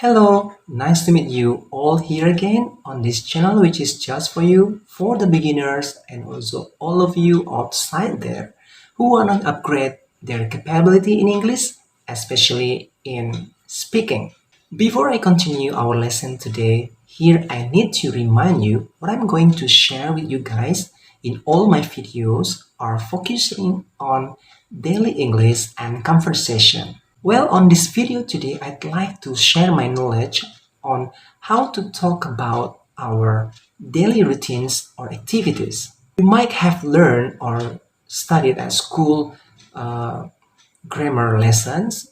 Hello, nice to meet you all here again on this channel which is just for you, for the beginners and also all of you outside there who want to upgrade their capability in English, especially in speaking. Before I continue our lesson today, here I need to remind you what I'm going to share with you guys in all my videos are focusing on daily English and conversation. Well, on this video today, I'd like to share my knowledge on how to talk about our daily routines or activities. You might have learned or studied at school grammar lessons,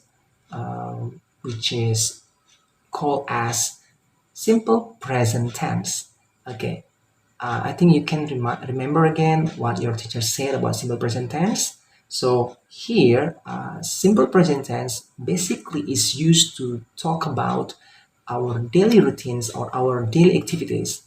which is called as simple present tense. Okay, I think you can remember again what your teacher said about simple present tense. So here, simple present tense basically is used to talk about our daily routines or our daily activities.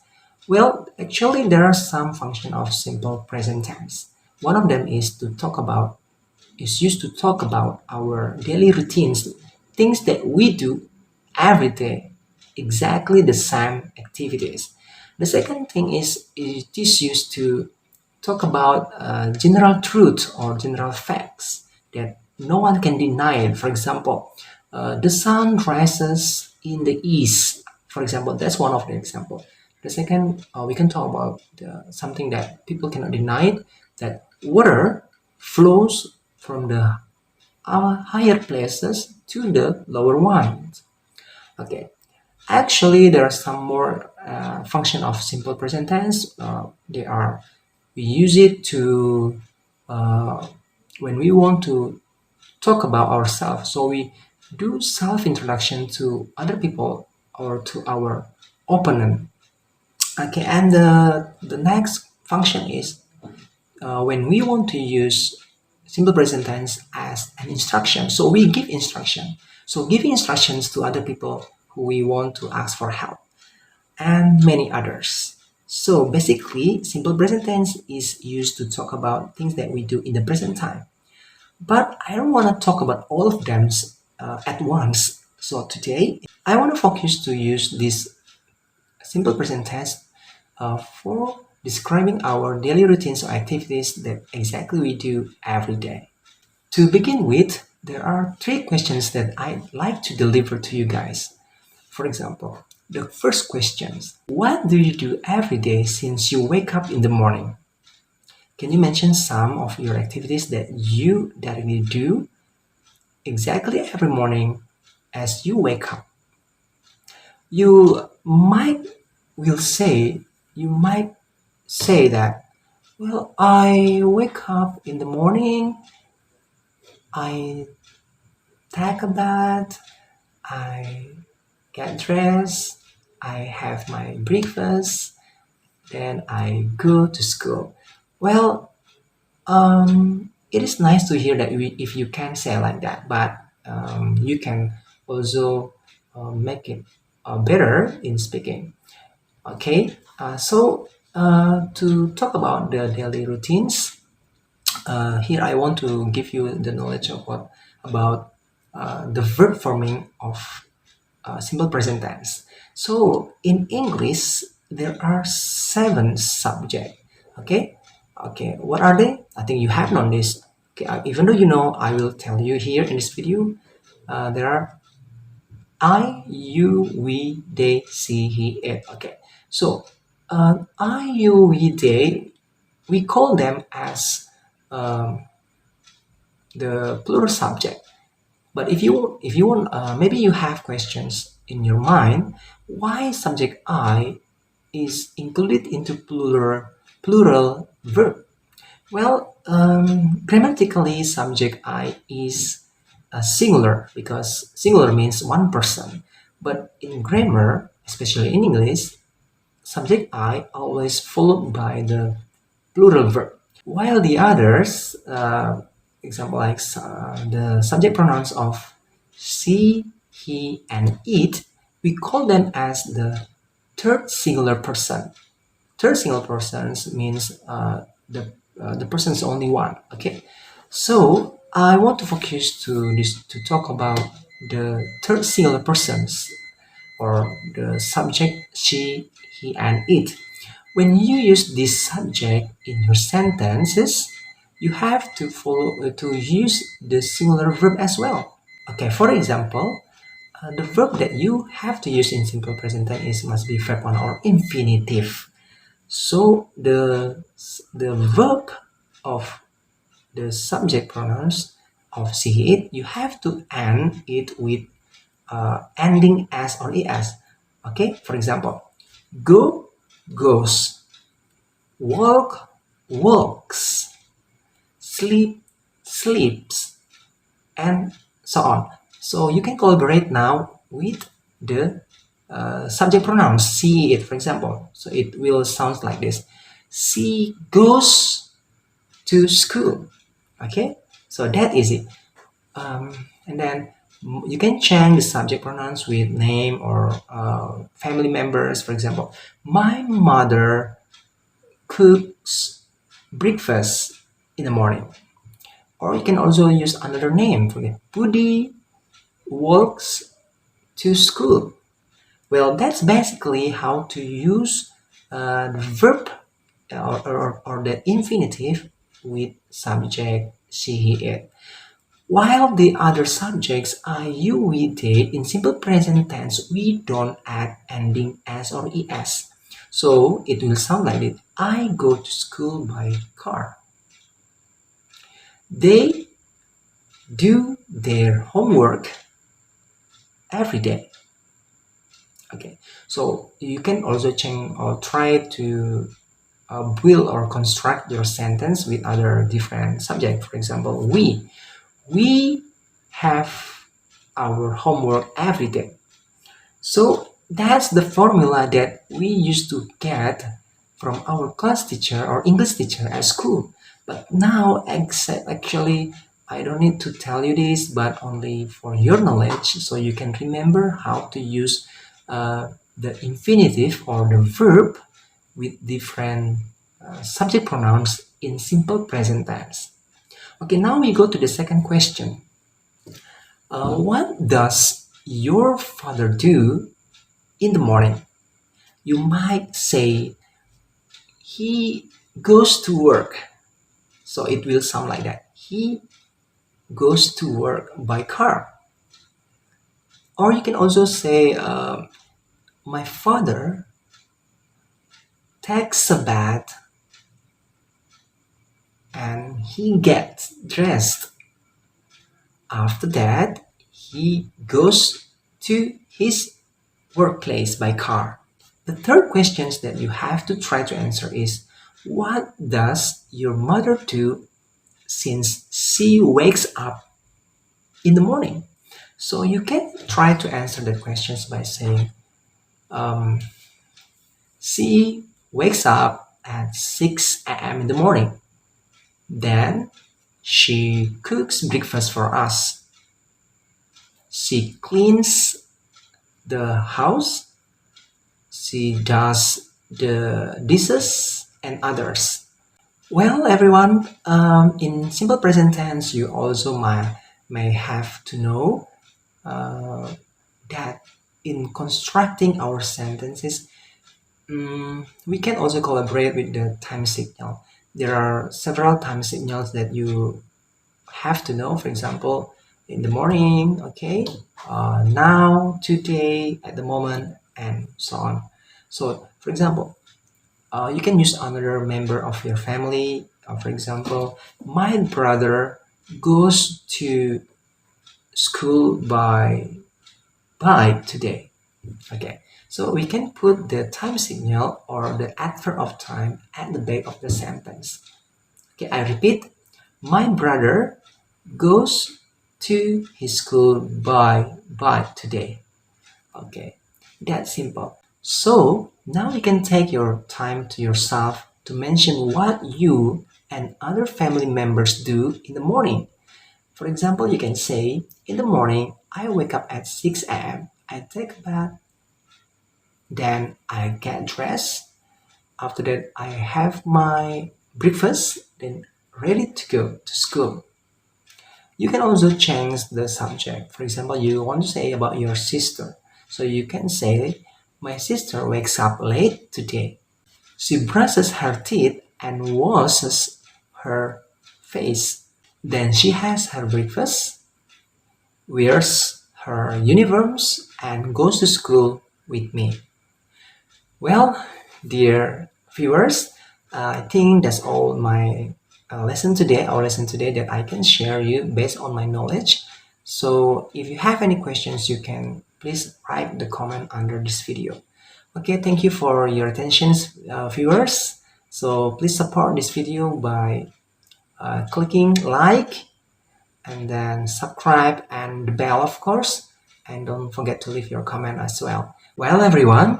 Well, actually, there are some function of simple present tense. One of them is used to talk about our daily routines, things that we do every day, exactly the same activities. The second thing is it is used to talk about general truth or general facts that no one can deny it. For example, the sun rises in the east. For example, that's one of the example. The second, we can talk about something that people cannot deny it, that water flows from the higher places to the lower ones. Okay, actually, there are some more function of simple present tense. We use it to when we want to talk about ourselves. So we do self-introduction to other people or to our opponent. Okay, and the next function is when we want to use simple present tense as an instruction. So we give instruction. So giving instructions to other people who we want to ask for help and many others. So basically, simple present tense is used to talk about things that we do in the present time. But I don't want to talk about all of them at once. So today, I want to focus to use this simple present tense for describing our daily routines or activities that exactly we do every day. To begin with, there are three questions that I'd like to deliver to you guys. For example, the first question, what do you do every day since you wake up in the morning? Can you mention some of your activities that you directly do exactly every morning as you wake up? You might say that, well, I wake up in the morning, I take a bath, I get dressed, I have my breakfast, then I go to school. Well, it is nice to hear that if you can say like that, but you can also make it better in speaking. Okay, so to talk about the daily routines, here I want to give you the knowledge of about the verb forming of simple present tense. So in English, there are 7 subjects. Okay, what are they? I think you have known this. Okay, even though you know, I will tell you here in this video. There are I, you, we, they, she, he, it. Okay, so I, you, we, they, we call them as the plural subject. But if you want, maybe you have questions in your mind, why subject I is included into plural verb? Well, grammatically, subject I is singular because singular means one person. But in grammar, especially in English, subject I always followed by the plural verb. While the others, example like the subject pronouns of she, he, and it, we call them as the third singular person. Third singular persons means the person is only one. Okay, so I want to focus to talk about the third singular persons. or the subject she, he, and it. When you use this subject in your sentences, you have to use the singular verb as well. Okay, for example, the verb that you have to use in simple present tense must be verb 1 or infinitive. So the verb of the subject pronouns of she, it, you have to end it with ending s or es. Okay, for example, go, goes, walk, walks, sleep, sleeps, and so on. So you can collaborate now with the subject pronouns she, it, for example. So it will sound like this. She goes to school. Okay, so that is it. And then you can change the subject pronouns with name or family members. For example, my mother cooks breakfast in the morning. Or you can also use another name. For example, Budi walks to school. Well, that's basically how to use the verb or the infinitive with subject she, he, it. While the other subjects are you, we, they, in simple present tense, we don't add ending s or es. So it will sound like this. I go to school by car. They do their homework every day. Okay, so you can also change or try to build or construct your sentence with other different subjects. For example, we have our homework every day. So that's the formula that we used to get from our class teacher or English teacher at school. But now, actually, I don't need to tell you this, but only for your knowledge, so you can remember how to use the infinitive or the verb with different subject pronouns in simple present tense. Okay, now we go to the second question. What does your father do in the morning? You might say, he goes to work. So it will sound like that. He goes to work by car. Or you can also say, my father takes a bath and he gets dressed. After that, he goes to his workplace by car. The third question that you have to try to answer is, what does your mother do since she wakes up in the morning? So you can try to answer the questions by saying, she wakes up at 6 a.m. in the morning. Then she cooks breakfast for us. She cleans the house. She does the dishes and others. Well, everyone, in simple present tense, you also may have to know that in constructing our sentences, we can also collaborate with the time signal. There are several time signals that you have to know. For example, in the morning, okay, now, today, at the moment, and so on. So, for example, you can use another member of your family. For example, my brother goes to school by bike today. Okay, so we can put the time signal or the adverb of time at the back of the sentence. Okay, I repeat, my brother goes to his school by bike today. Okay, that's simple. So now you can take your time to yourself to mention what you and other family members do in the morning. For example, you can say, in the morning, I wake up at 6 a.m. I take a bath. Then I get dressed. After that, I have my breakfast, then ready to go to school. You can also change the subject. For example, you want to say about your sister. So you can say, my sister wakes up late today. She brushes her teeth and washes her face. Then she has her breakfast, wears her uniforms, and goes to school with me. Well, dear viewers, I think that's all my lesson today, that I can share you based on my knowledge. So if you have any questions, you can please write the comment under this video. Okay, thank you for your attention, viewers. So please support this video by clicking like and then subscribe and the bell, of course, and don't forget to leave your comment as well. Well, everyone,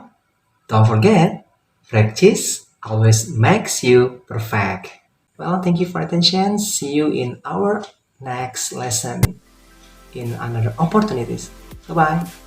don't forget, practice always makes you perfect. Well, thank you for attention. See you in our next lesson in another opportunities. Bye-bye.